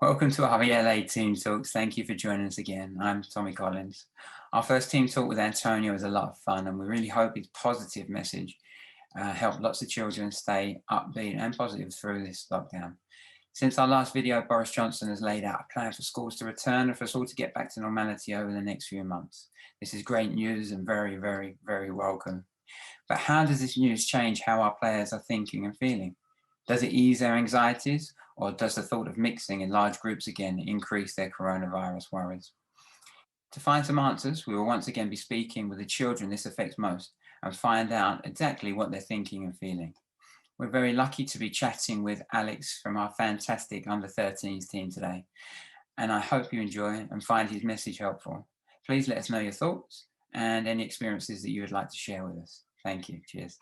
Welcome to our ELA Team Talks. Thank you for joining us again. I'm Tommy Collins. Our first team talk with Antonio was a lot of fun, and we really hope his positive message helped lots of children stay upbeat and positive through this lockdown. Since our last video, Boris Johnson has laid out a plan for schools to return and for us all to get back to normality over the next few months. This is great news and very, very, very welcome. But how does this news change how our players are thinking and feeling? Does it ease their anxieties, or does the thought of mixing in large groups again increase their coronavirus worries? To find some answers, we will once again be speaking with the children this affects most and find out exactly what they're thinking and feeling. We're very lucky to be chatting with Alex from our fantastic under-13s team today, and I hope you enjoy and find his message helpful. Please let us know your thoughts and any experiences that you would like to share with us. Thank you. Cheers.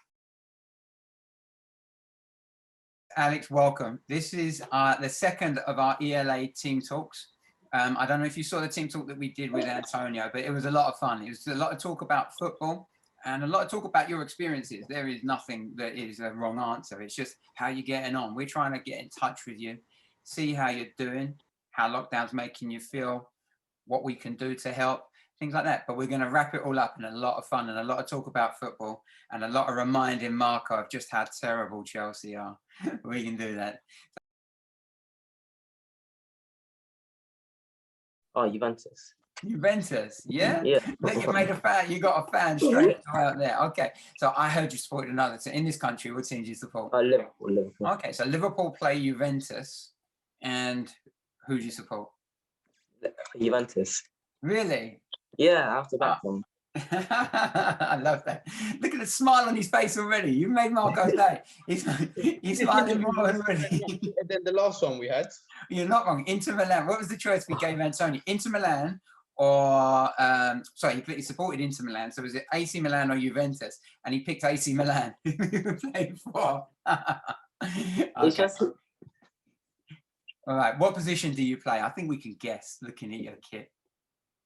Alex, welcome. This is the second of our ELA team talks. I don't know if you saw the team talk that we did with Antonio, but it was a lot of fun. It was a lot of talk about football and a lot of talk about your experiences. There is nothing that is a wrong answer. It's just how you're getting on. We're trying to get in touch with you, see how you're doing, how lockdown's making you feel, what we can do to help, things like that. But we're going to wrap it all up in a lot of fun and a lot of talk about football and a lot of reminding Marco of just how terrible Chelsea are. We can do that. Oh, Juventus. Juventus, yeah? Yeah. Look, you made a fan. You got a fan straight out there. Okay, so I heard you supported another team. In this country, what team do you support? Liverpool. Okay, so Liverpool play Juventus, and who do you support? Juventus. Really? Yeah, after that one. I love that. Look at the smile on his face already. You made Marco's day. He's smiling more already. And then the last one we had. You're not wrong. Inter Milan. What was the choice we gave Antonio? Inter Milan or sorry, he supported Inter Milan. So was it AC Milan or Juventus? And he picked AC Milan. Who played for? Okay. It's just. All right. What position do you play? I think we can guess looking at your kit.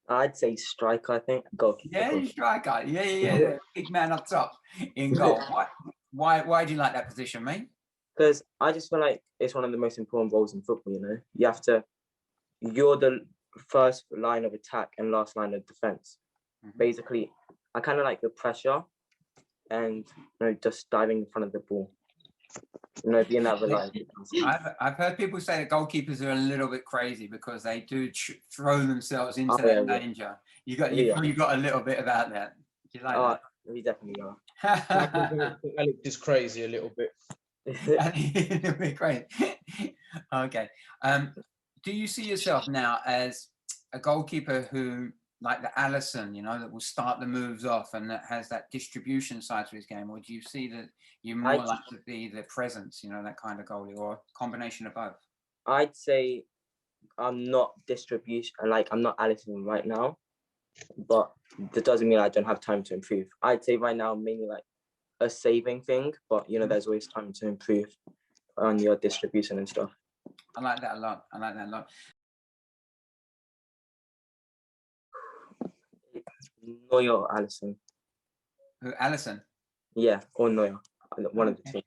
I'd say striker, I think. Goalkeeper. Yeah, you striker. Yeah. Big man up top in goal. Why do you like that position, mate? Because I just feel like it's one of the most important roles in football, you know? You're the first line of attack and last line of defense. Mm-hmm. Basically, I kind of like the pressure and, just diving in front of the ball. Being that reliable. I've heard people say that goalkeepers are a little bit crazy because they do throw themselves into that danger. You got a little bit about that. Do you like that? We definitely are. Alex is crazy a little bit. A little bit crazy. Okay. Do you see yourself now as a goalkeeper who, like the Allison, that will start the moves off and that has that distribution side to his game, or do you see that you're more like to be the presence, that kind of goalie, or a combination of both? I'd say I'm not distribution, I'm not Allison right now, but that doesn't mean I don't have time to improve. I'd say right now mainly like a saving thing, but there's always time to improve on your distribution and stuff. I like that a lot. Neuer or Allison. Who, Allison? Yeah, or Neuer. One of the two.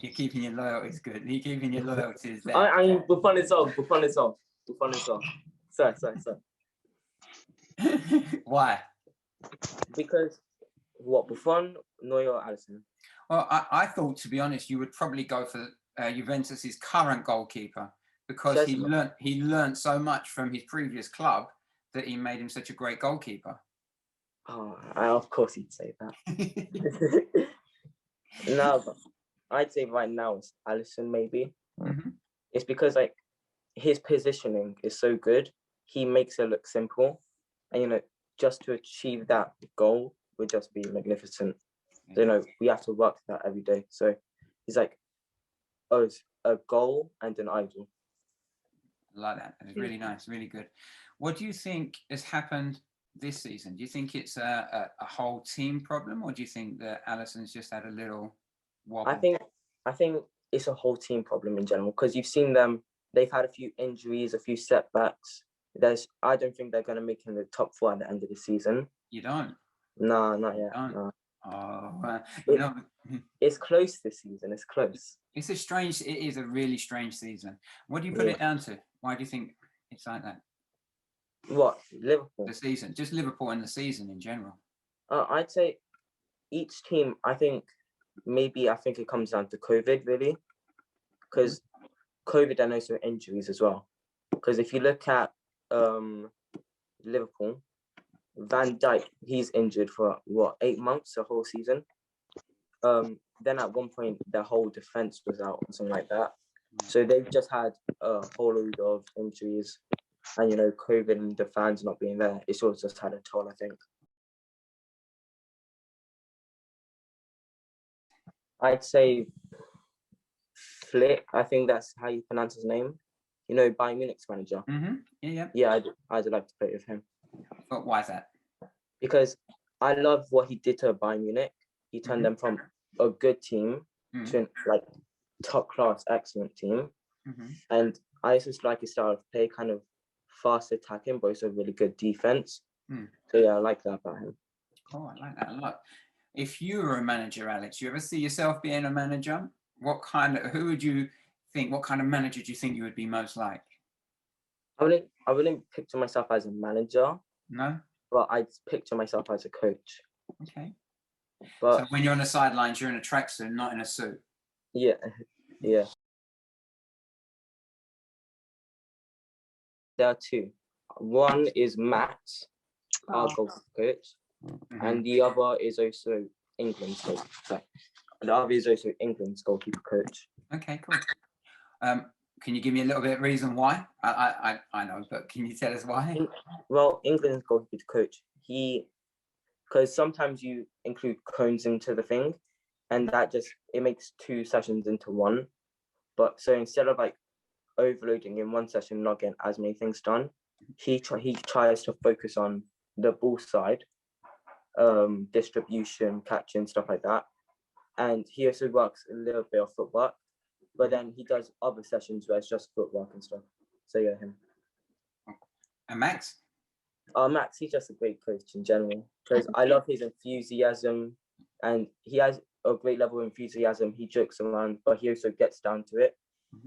You're keeping your loyalties good. You're keeping your loyalties there. I mean, Buffon is off. Sorry. Why? Because what, Buffon, Neuer or Allison? Well, I thought, to be honest, you would probably go for Juventus's current goalkeeper because he learned so much from his previous club that he made him such a great goalkeeper. Oh, of course he'd say that. No, but I'd say right now it's Allison maybe. Mm-hmm. It's because his positioning is so good. He makes it look simple. And, just to achieve that goal would just be magnificent. So, we have to work for that every day. So he's like, it's a goal and an idol. I like that. It's really nice, really good. What do you think has happened this season? Do you think it's a whole team problem, or do you think that Allison's just had a little wobble? I think it's a whole team problem in general, because you've seen them. They've had a few injuries, a few setbacks. I don't think they're going to make in the top 4 at the end of the season. You don't? No, not yet. No. Oh, it's close this season. It's close. It is a really strange season. What do you put it down to? Why do you think it's like that? What, Liverpool? The season, just Liverpool and the season in general. I'd say each team, I think it comes down to COVID, really. Because COVID and also injuries as well. Because if you look at Liverpool, Van Dijk, he's injured for 8 months, the whole season. Then at one point, their whole defense was out or something like that. So they've just had a whole load of injuries, and COVID and the fans not being there, it's all just had a toll, I think. I'd say Flick, I think that's how you pronounce his name. Bayern Munich's manager. Yeah, I'd like to play with him. But why is that? Because I love what he did to Bayern Munich. He turned them from a good team to like top class, excellent team. And I just like his style of play, kind of fast attacking, but also really good defense. So yeah, I like that about him. Oh, I like that a lot. If you were a manager, Alex, you ever see yourself being a manager? What kind of manager do you think you would be most like? I wouldn't picture myself as a manager. No? But I'd picture myself as a coach. Okay. But so when you're on the sidelines, you're in a tracksuit, not in a suit. Yeah. There are two. One is Matt, our goalkeeper coach, and the other is also England's goalkeeper. The other is also England's goalkeeper coach. Okay, cool. Can you give me a little bit of reason why? I know, but can you tell us why? Well, England's goalkeeper coach, because sometimes you include cones into the thing, and that it makes 2 sessions into one. But so instead of like overloading in one session, not getting as many things done, he tries to focus on the ball side, distribution, catching, stuff like that. And he also works a little bit of footwork, but then he does other sessions where it's just footwork and stuff. So yeah, him. And Max? Max, he's just a great coach in general, because I love his enthusiasm, and he has a great level of enthusiasm. He jokes around, but he also gets down to it.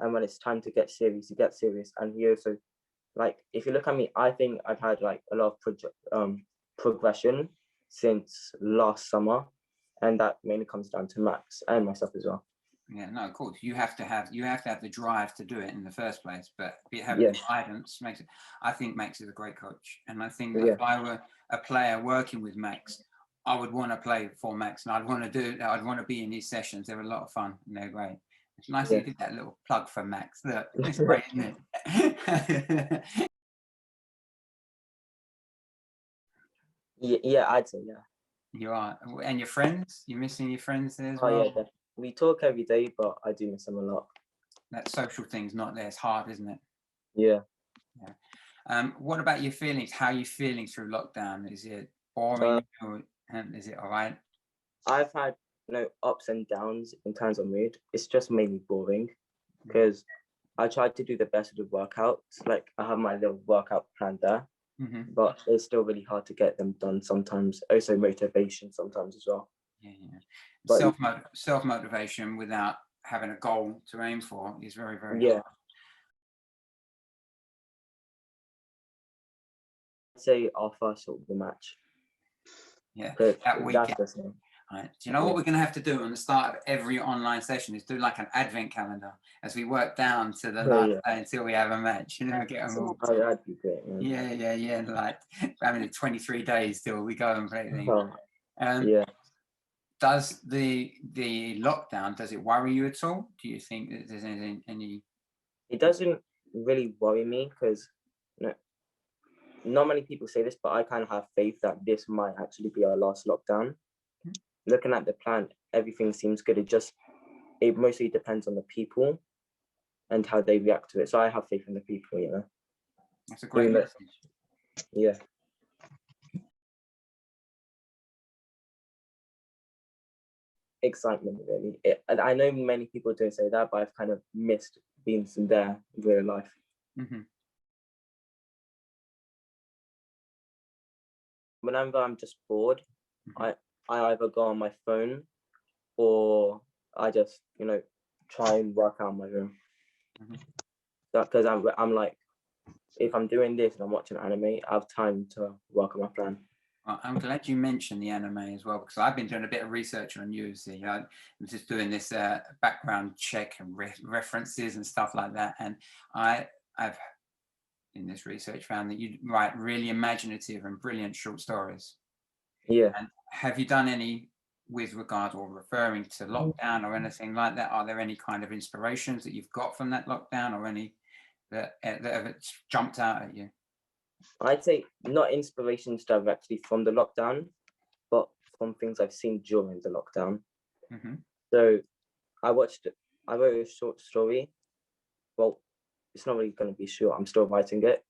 And when it's time to get serious, he gets serious. And he also, like, if you look at me, I think I've had like a lot of progression since last summer, and that mainly comes down to Max and myself as well. Yeah, no, of course. You have to have the drive to do it in the first place, but having the guidance makes it. I think Max is a great coach, and I think that if I were a player working with Max, I would want to play for Max, and I'd want to be in his sessions. They're a lot of fun, and they're great. It's nice that you did that little plug for Max. Look, it's great, isn't it? Yeah, I'd say You are, and your friends. You're missing your friends there as well. Yeah, definitely. We talk every day, but I do miss them a lot. That social thing's not there. It's hard, isn't it? Yeah. What about your feelings? How are you feeling through lockdown? Is it boring, or is it all right? I've had ups and downs in terms of mood. It's just mainly boring, because I tried to do the best of the workouts. Like, I have my little workout plan there, but it's still really hard to get them done sometimes. Also motivation sometimes as well. Yeah. Self-motivation without having a goal to aim for is very, very hard. I'd say our first sort of the match. Yeah, that weekend. Right. Do you know what we're going to have to do on the start of every online session is do like an advent calendar as we work down to the last day until we have a match. We get them all. Oh, that'd be great. Yeah. Like having 23 days till we go and play things. Does the lockdown, does it worry you at all? Do you think that there's any? It doesn't really worry me, because not many people say this, but I kind of have faith that this might actually be our last lockdown. Looking at the plan, everything seems good. It mostly depends on the people and how they react to it. So I have faith in the people, That's a great message. Yeah. Excitement, really. And I know many people don't say that, but I've kind of missed being there in real life. Whenever I'm just bored, I either go on my phone, or I just try and work out on my own. Because I'm like, if I'm doing this and I'm watching anime, I have time to work on my plan. Well, I'm glad you mentioned the anime as well, because I've been doing a bit of research on you. See, I'm just doing this background check and references and stuff like that. And I've, in this research, found that you write really imaginative and brilliant short stories. Yeah. And have you done any with regard or referring to lockdown or anything like that? Are there any kind of inspirations that you've got from that lockdown, or any that have jumped out at you? I'd say not inspirations directly from the lockdown, but from things I've seen during the lockdown. So I wrote a short story. Well, it's not really going to be short. I'm still writing it.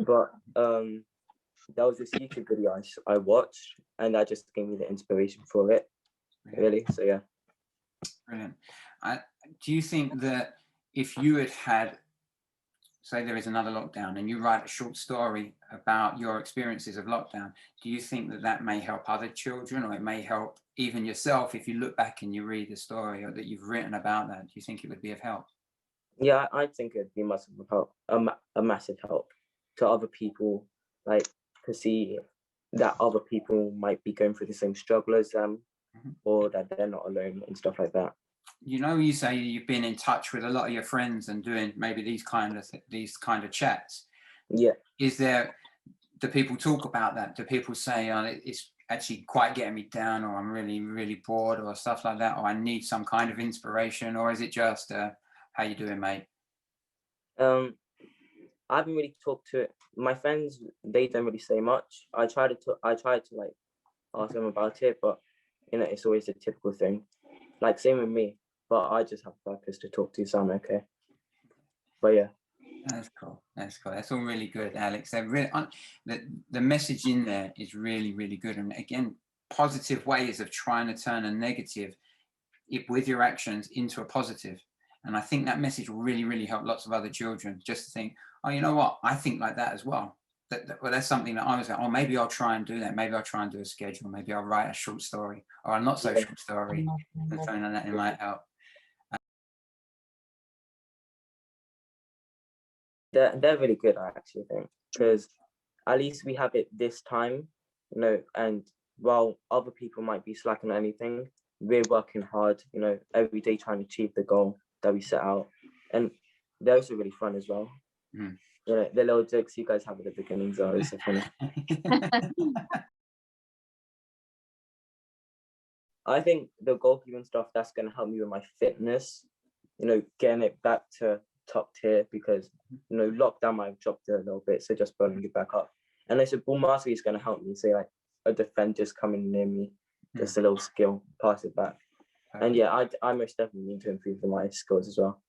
But there was this YouTube video I watched, and that just gave me the inspiration for it, really. So yeah. Brilliant. Do you think that if you had, say there is another lockdown, and you write a short story about your experiences of lockdown, do you think that that may help other children, or it may help even yourself if you look back and you read the story or that you've written about that? Do you think it would be of help? Yeah, I think it'd be massive help, a massive help to other people, like to see that other people might be going through the same struggle as them, or that they're not alone and stuff like that. You know, you say you've been in touch with a lot of your friends and doing maybe these kind of chats. Yeah. Do people talk about that? Do people say, oh, it's actually quite getting me down, or I'm really, really bored, or stuff like that, or I need some kind of inspiration? Or is it just, how you doing, mate? I haven't really talked to it. My friends, they don't really say much. I tried to like ask them about it, but you know, it's always a typical thing. Like same with me, but I just have purpose to talk to, so I'm okay. But yeah. That's cool. That's cool. That's all really good, Alex. They're really, the message in there is really, really good. And again, positive ways of trying to turn a negative with your actions into a positive. And I think that message will really, really help lots of other children just to think, oh, you know what? I think like that as well. Well, that's something that I was like, oh, maybe I'll try and do that. Maybe I'll try and do a schedule. Maybe I'll write a short story or a not so short story. And something like that, it might help. They're really good, I actually think, because at least we have it this time, you know, and while other people might be slacking on anything, we're working hard, you know, every day trying to achieve the goal that we set out. And they're also really fun as well. You know, the little jokes you guys have at the beginnings are always so funny. I think the goalkeeping stuff, that's going to help me with my fitness, you know, getting it back to top tier, because you know, lockdown might have dropped it a little bit, so just building it back up. And I said ball mastery is going to help me, say like a defender just coming near me, just a little skill, pass it back. And yeah, I most definitely need to improve my skills as well.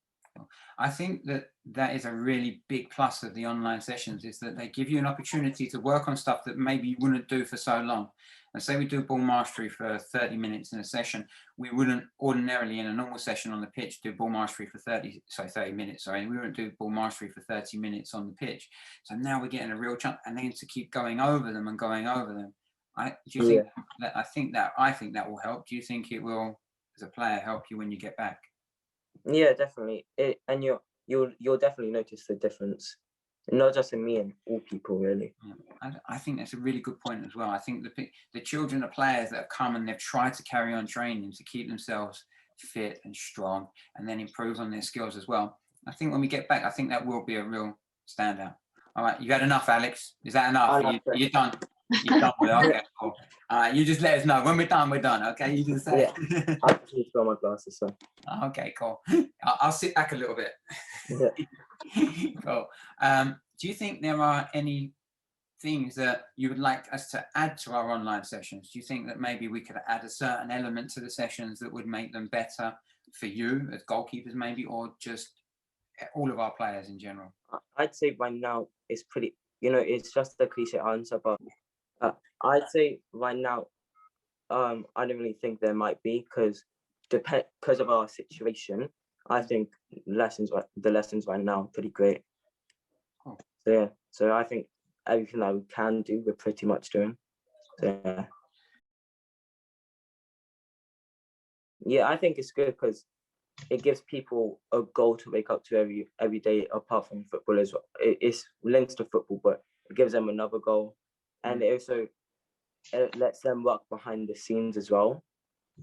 I think that is a really big plus of the online sessions, is that they give you an opportunity to work on stuff that maybe you wouldn't do for so long. And say we do ball mastery for 30 minutes in a session, we wouldn't ordinarily in a normal session on the pitch do ball mastery for 30 minutes, we wouldn't do ball mastery for 30 minutes on the pitch. So now we're getting a real chance, and then to keep going over them and going over them. I think that will help. Do you think it will, as a player, help you when you get back? Yeah, definitely. And you'll definitely notice the difference, not just in me, and all people really. I think that's a really good point as well. I think the children, the players that have come and they've tried to carry on training to keep themselves fit and strong, and then improve on their skills as well. I think when we get back, I think that will be a real standout. All right, you had enough, Alex? Is that enough? You're done. You're done with it. Okay, cool. All right, you just let us know when we're done. We're done. Okay, you just say. Yeah, I just need to throw my glasses. So. Okay, cool. I'll sit back a little bit. Yeah. Cool. Do you think there are any things that you would like us to add to our online sessions? Do you think that maybe we could add a certain element to the sessions that would make them better for you as goalkeepers, maybe, or just all of our players in general? I'd say right now it's pretty, you know, it's just a cliche answer, but I'd say right now, I don't really think there might be, because of our situation, I think the lessons right now are pretty great. Cool. So yeah, so I think everything that we can do, we're pretty much doing. So yeah, I think it's good, because it gives people a goal to wake up to every day apart from football as well. It's linked to football, but it gives them another goal, and it also lets them work behind the scenes as well.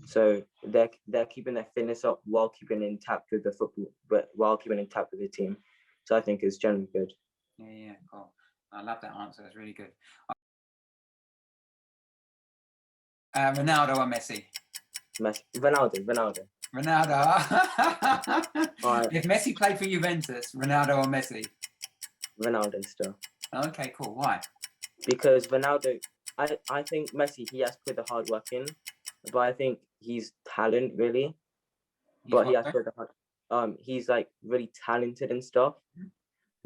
So they're keeping their fitness up while keeping intact with the football, but while keeping intact with the team. So I think it's generally good. Yeah, cool. I love that answer. That's really good. Ronaldo or Messi? Ronaldo. Ronaldo. If Messi played for Juventus, Ronaldo or Messi? Ronaldo still. Okay, cool. Why? Because Ronaldo, I think Messi, he has put the hard work in, but I think he's talent really. He has put the hard. He's like really talented and stuff.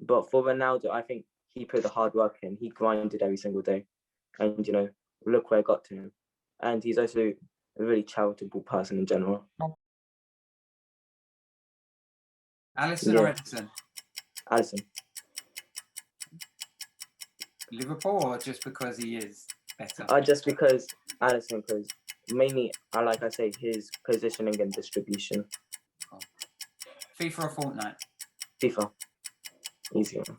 But for Ronaldo, I think he put the hard work in. He grinded every single day, and you know, look where it got to him. And he's also a really charitable person in general. Alisson or Edison? Alisson. Liverpool, or just because he is better? Just because Alisson, because mainly, like I say, his positioning and distribution. Cool. FIFA or Fortnite? FIFA. Easy one.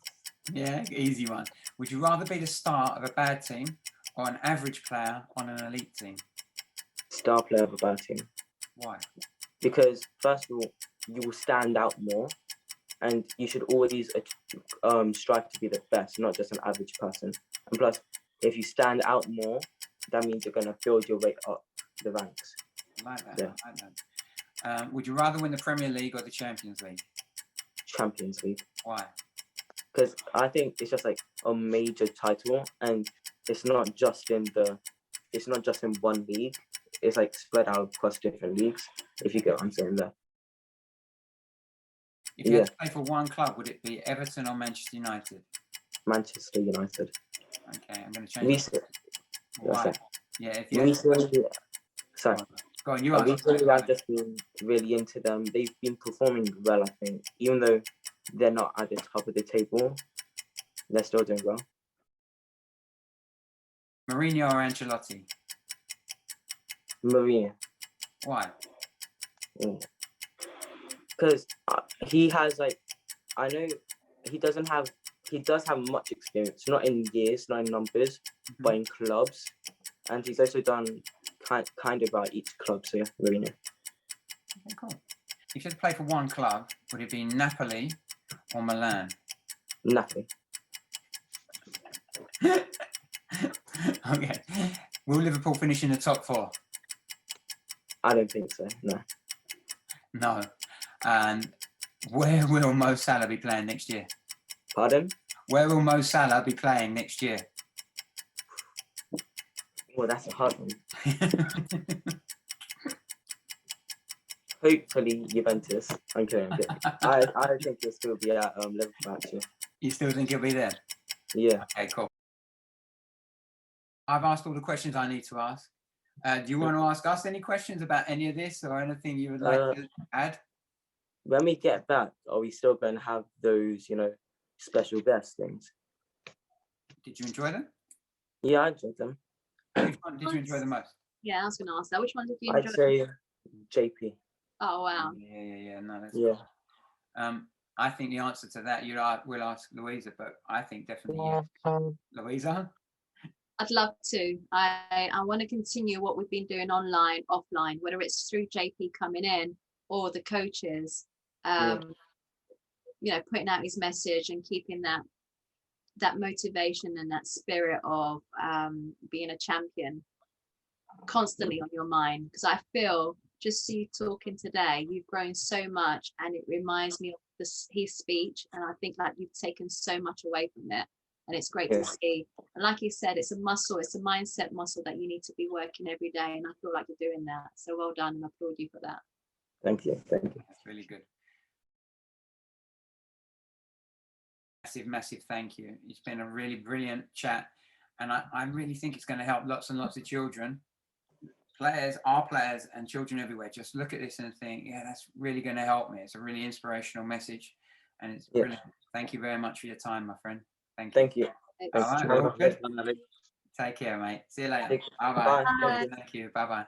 Yeah, easy one. Would you rather be the star of a bad team or an average player on an elite team? Star player of a bad team. Why? Because first of all, you will stand out more, and you should always strive to be the best, not just an average person. And plus, if you stand out more, that means you're going to build your way up the ranks. I like that. Yeah. I like that. Would you rather win the Premier League or the Champions League? Champions League. Why? Because I think it's just like a major title, and it's not just in one league. It's like spread out across different leagues, if you get what I'm saying there. If you had to play for one club, would it be Everton or Manchester United? Manchester United. Okay, I'm going to change it. Why? Yeah, if you recently, sorry. Go on, you are. Recently, I've just been really into them. They've been performing well, I think. Even though they're not at the top of the table, they're still doing well. Mourinho or Ancelotti? Mourinho. Why? Because he has I know he does have much experience, not in years, not in numbers, but in clubs, and he's also done kind of at each club. So yeah, Mourinho. Okay, cool. If you had to play for one club, would it be Napoli or Milan? Napoli. Okay. Will Liverpool finish in the top 4? I don't think so. No. No. And where will Mo Salah be playing next year? Pardon? Where will Mo Salah be playing next year? Well, that's a hard one. Hopefully Juventus. I'm kidding. I think he'll still be at Liverpool actually. You still think he'll be there? Yeah. Okay, cool. I've asked all the questions I need to ask. Do you want to ask us any questions about any of this or anything you would like to add? When we get back, are we still going to have those, special guest things? Did you enjoy them? Yeah, I enjoyed them. Which one did you enjoy the most? Yeah, I was going to ask that. Which one did you enjoy? I'd say JP. Oh, wow. Yeah. No, that's yeah. Cool. I think the answer to that we'll ask Louisa, but I think definitely yes. Louisa? I'd love to. I want to continue what we've been doing online, offline, whether it's through JP coming in or the coaches, putting out his message and keeping that motivation and that spirit of being a champion constantly on your mind. Because I feel, just you talking today, you've grown so much, and it reminds me of his speech, and I think that you've taken so much away from it, and it's great to see. And like you said, it's a muscle, it's a mindset muscle that you need to be working every day, and I feel like you're doing that. So well done, and I applaud you for that. Thank you. That's really good. Massive thank you. It's been a really brilliant chat, and I really think it's going to help lots and lots of children, our players and children everywhere. Just look at this and think, yeah, that's really going to help me. It's a really inspirational message, and it's brilliant. Thank you very much for your time, my friend. Thank you. All right, good. Take care, mate. See you later. Bye-bye. Bye. Thank you. Bye-bye.